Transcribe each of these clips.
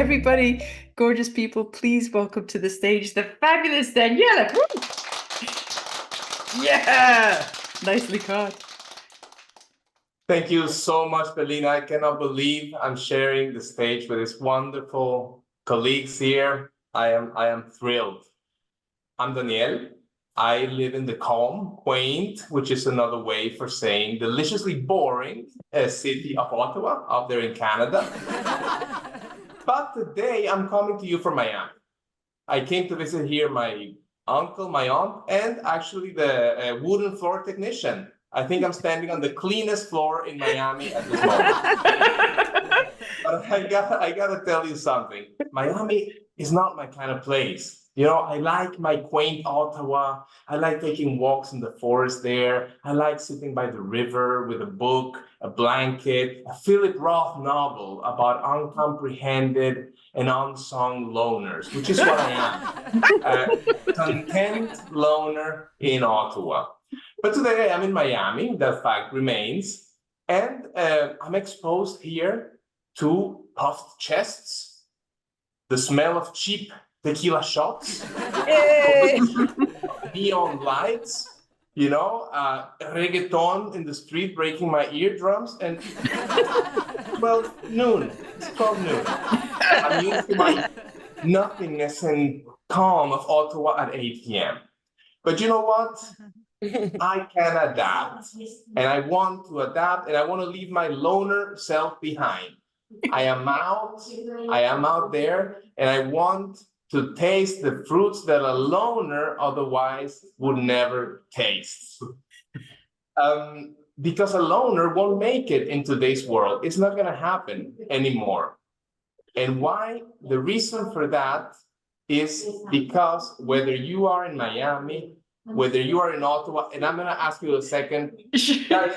Everybody, gorgeous people, please welcome to the stage the fabulous Daniela. Woo! Yeah, nicely caught. Thank you so much, Belina. I cannot believe I'm sharing the stage with these wonderful colleagues here. I am thrilled. I'm Daniel. I live in the calm, quaint, which is another way for saying deliciously boring city of Ottawa, up there in Canada. But today I'm coming to you from Miami. I came to visit here my uncle, my aunt, and actually the wooden floor technician. I think I'm standing on the cleanest floor in Miami at this moment. But I gotta tell you something. Miami is not my kind of place. You know, I like my quaint Ottawa. I like taking walks in the forest there. I like sitting by the river with a book, a blanket, a Philip Roth novel about uncomprehended and unsung loners, which is what I am. A content loner in Ottawa. But today I'm in Miami, that fact remains, and I'm exposed here to puffed chests, the smell of cheap tequila shots, neon lights, you know, reggaeton in the street breaking my eardrums, and 12 noon. It's 12 noon. I'm used to my nothingness and calm of Ottawa at 8 p.m. But you know what? I can adapt, and I want to adapt, and I want to leave my loner self behind. I am out there, and I want to taste the fruits that a loner otherwise would never taste. Because a loner won't make it in today's world. It's not going to happen anymore. And why? The reason for that is because whether you are in Miami, whether you are in Ottawa, and I'm going to ask you a second. Guys,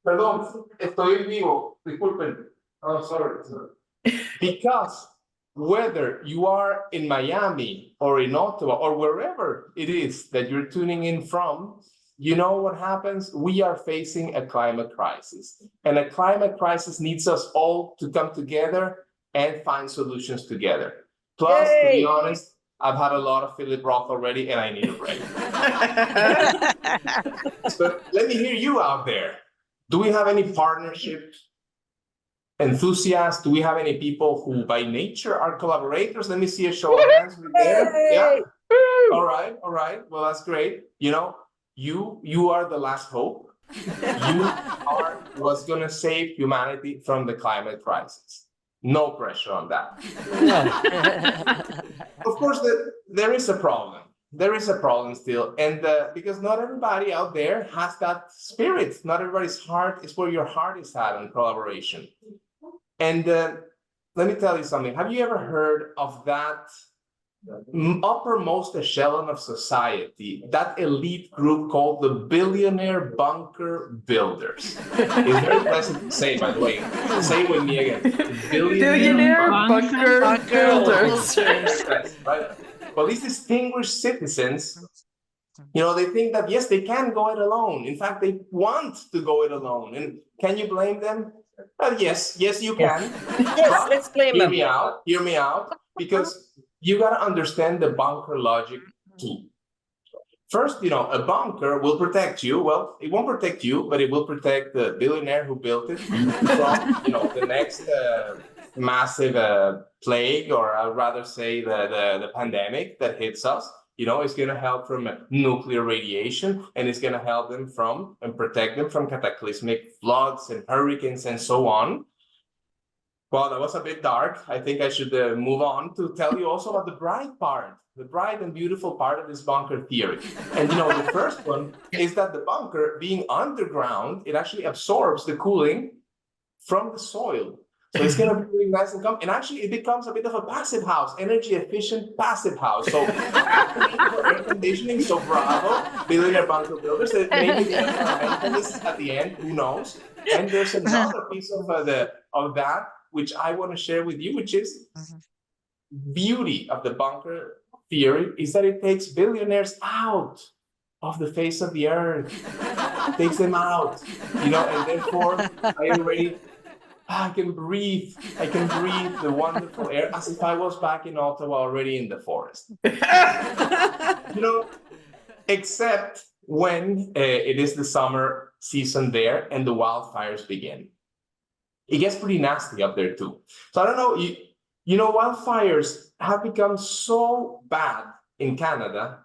perdón, estoy vivo. Disculpen. Oh, sorry. Because whether you are in Miami or in Ottawa or wherever it is that you're tuning in from, you know what happens? We are facing a climate crisis. And a climate crisis needs us all to come together and find solutions together. Plus, to be honest, I've had a lot of Philip Roth already, and I need a break. So let me hear you out there. Do we have any partnership enthusiasts? Do we have any people who by nature are collaborators? Let me see a show of hands right there. Yeah. All right. Well, that's great. You know, you are the last hope. You are what's going to save humanity from the climate crisis. No pressure on that. Of course, there is a problem. There is a problem still. And because not everybody out there has that spirit. Not everybody's heart is where your heart is at in collaboration. And let me tell you something. Have you ever heard of that uppermost echelon of society, that elite group called the billionaire bunker builders? It's very pleasant to say, by the way. Say it with me again. Billionaire bunker builders. Right? Well, these distinguished citizens, you know, they think that, yes, they can go it alone. In fact, they want to go it alone. And can you blame them? Yes, you can. Yes, let's blame them. Hear me out, because you got to understand the bunker logic too. First, you know, a bunker will protect you. Well, it won't protect you, but it will protect the billionaire who built it from, you know, the next massive plague, or I'd rather say the pandemic that hits us. You know, it's going to help from nuclear radiation, and it's going to help them from and protect them from cataclysmic floods and hurricanes and so on. Well, that was a bit dark. I think I should move on to tell you also about the bright part, the bright and beautiful part of this bunker theory. And, you know, the first one is that the bunker, being underground, it actually absorbs the cooling from the soil. So it's going to be really nice and calm. And actually, it becomes a bit of a passive house, energy efficient passive house. So air conditioning, so bravo, billionaire bunker builders. Maybe this is at the end, who knows? And there's another piece of that which I want to share with you, which is beauty of the bunker theory, is that it takes billionaires out of the face of the earth, takes them out, you know, and therefore I already I can breathe. I can breathe the wonderful air as if I was back in Ottawa already in the forest. You know, except when it is the summer season there and the wildfires begin. It gets pretty nasty up there too. So I don't know, you know, wildfires have become so bad in Canada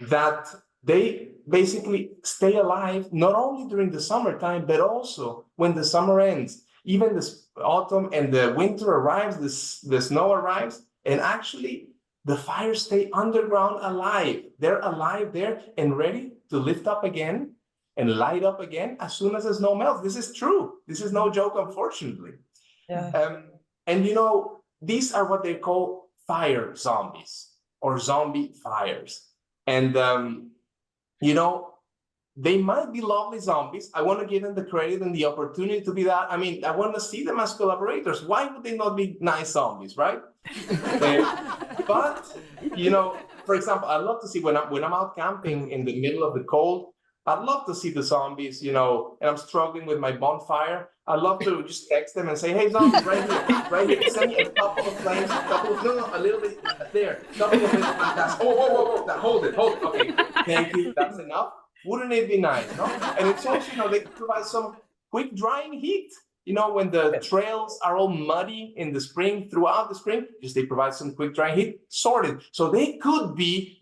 that they basically stay alive not only during the summertime, but also when the summer ends. Even the autumn and the winter arrives, the snow arrives, and actually the fires stay underground alive. They're alive there and ready to lift up again and light up again as soon as the snow melts. This is true. This is no joke, unfortunately. Yeah. And you know, these are what they call fire zombies or zombie fires. And you know, they might be lovely zombies. I want to give them the credit and the opportunity to be that. I mean, I want to see them as collaborators. Why would they not be nice zombies, right? But you know, for example, I love to see when I'm out camping in the middle of the cold. I'd love to see the zombies, you know, and I'm struggling with my bonfire. I'd love to just text them and say, hey, zombies, right here, right here. Send me a couple of flames, a little bit there, couple of minutes. Whoa, hold it. Okay, thank you, that's enough. Wouldn't it be nice, no? And it's also, you know, they provide some quick drying heat. You know, when the trails are all muddy in the spring, throughout the spring, just they provide some quick dry heat, sorted. So they could be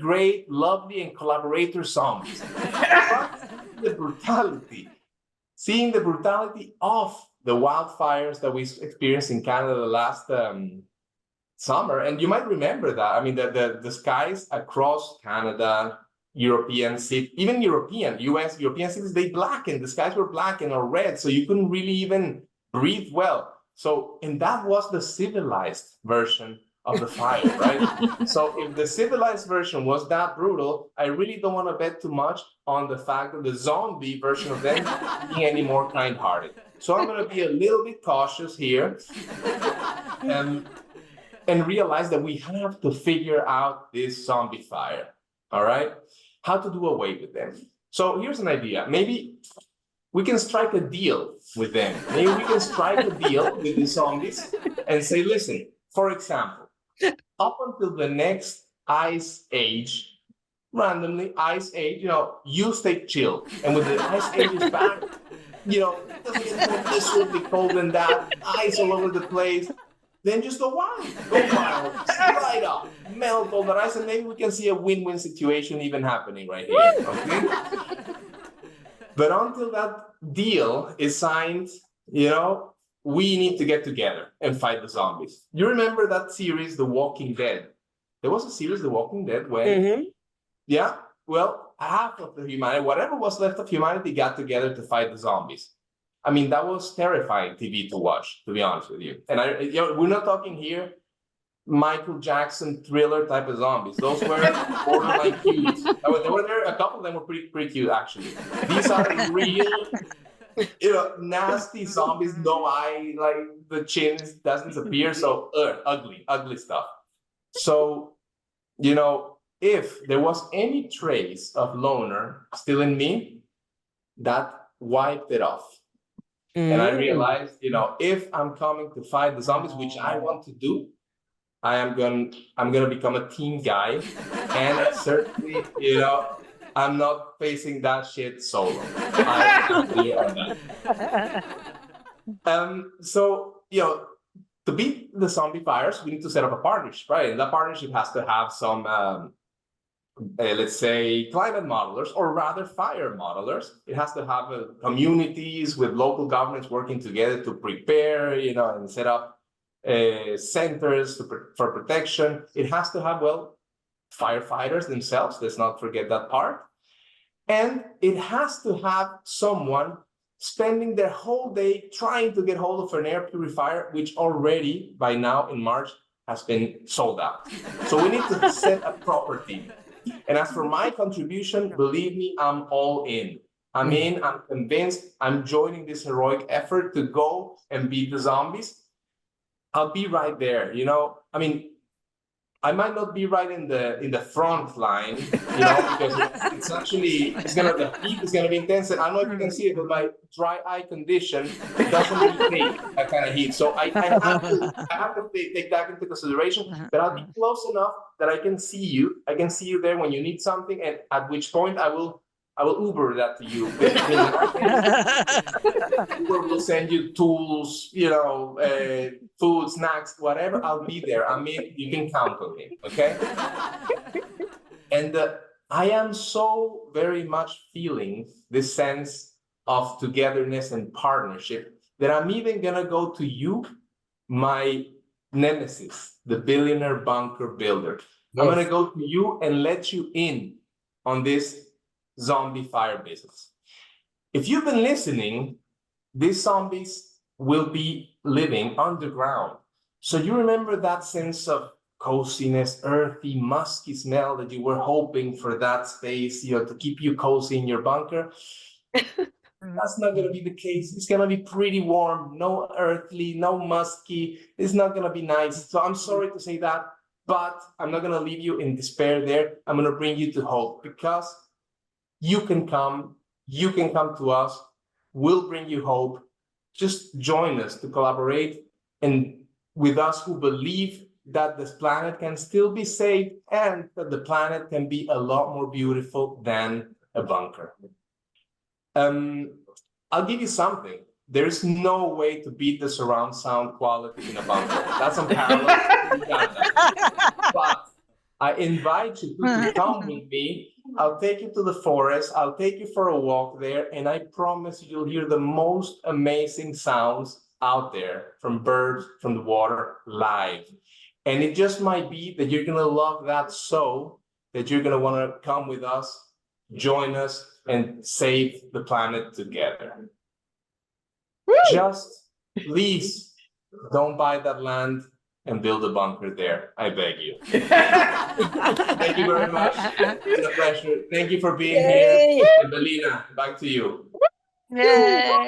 great, lovely, and collaborator zombies. But seeing the brutality of the wildfires that we experienced in Canada last summer, and you might remember that. I mean, the skies across Canada, European cities, even US European cities, they blackened. The skies were black and or red, so you couldn't really even breathe well. So, and that was the civilized version of the fire, right? So if the civilized version was that brutal, I really don't want to bet too much on the fact that the zombie version of them being any more kind-hearted. So I'm going to be a little bit cautious here. And realize that we have to figure out this zombie fire. All right, how to do away with them. So here's an idea. Maybe we can strike a deal with them. Maybe we can strike a deal with the zombies and say, listen, for example, up until the next ice age, randomly ice age, you know, you stay chill. And when the ice age is back, you know, it doesn't get more miserably cold than that, ice all over the place. Then just go wild, slide up, melt all the ice, and maybe we can see a win-win situation even happening right here, okay? But until that deal is signed, you know, we need to get together and fight the zombies. You remember that series, The Walking Dead? There was a series, The Walking Dead, when, yeah, well, half of the humanity, whatever was left of humanity, got together to fight the zombies. I mean, that was terrifying TV to watch, to be honest with you. And you know, we're not talking here Michael Jackson thriller type of zombies. Those were borderline cute. There were a couple of them were pretty cute, actually. These are real, you know, nasty zombies, no eye, like the chin doesn't appear, so ugly stuff. So, you know, if there was any trace of loner still in me, that wiped it off. And I realized, you know, if I'm coming to fight the zombies, which I want to do, I'm gonna become a team guy, and certainly, you know, I'm not facing that shit solo. I'm clear on that. So, you know, to beat the zombie fires, we need to set up a partnership, right? And that partnership has to have some let's say climate modelers, or rather fire modelers. It has to have communities with local governments working together to prepare, you know, and set up centers for protection. It has to have, well, firefighters themselves. Let's not forget that part. And it has to have someone spending their whole day trying to get hold of an air purifier, which already by now in March has been sold out. So we need to set a proper team. And as for my contribution, believe me, I'm all in. I'm in, I'm convinced, I'm joining this heroic effort to go and beat the zombies. I'll be right there, you know. I mean, I might not be right in the front line, because the heat is gonna be intense. And I don't know if you can see it, but my dry eye condition doesn't really take that kind of heat. So I have to take that into consideration. But I'll be close enough that I can see you. I can see you there when you need something, and at which point I will Uber that to you. Uber will send you tools, food, snacks, whatever. I'll be there. I mean, you can count on me, okay? And I am so very much feeling this sense of togetherness and partnership that I'm even gonna go to you, my nemesis, the billionaire bunker builder. Yes. I'm gonna go to you and let you in on this zombie fire business. If you've been listening, these zombies will be living underground. So you remember that sense of coziness, earthy, musky smell that you were hoping for that space, to keep you cozy in your bunker. That's not going to be the case. It's going to be pretty warm, no earthly, no musky. It's not going to be nice. So I'm sorry to say that, but I'm not going to leave you in despair there. I'm going to bring you to hope, because you can come to us. We'll bring you hope. Just join us to collaborate, and with us who believe that this planet can still be safe and that the planet can be a lot more beautiful than a bunker. I'll give you something. There's no way to beat the surround sound quality in a bunker. That's unparalleled. But I invite you to come with me. I'll take you to the forest. I'll take you for a walk there, and I promise you'll hear the most amazing sounds out there, from birds, from the water, live. And it just might be that you're gonna love that so that you're gonna wanna come with us, join us, and save the planet together. Woo! Just please don't buy that land and build a bunker there. I beg you. Thank you very much. It's a pleasure. Thank you for being here. And Belina, back to you. Yay!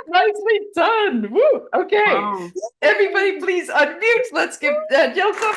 Nicely done. Woo! Okay. Wow. Everybody please unmute. Let's give Jill some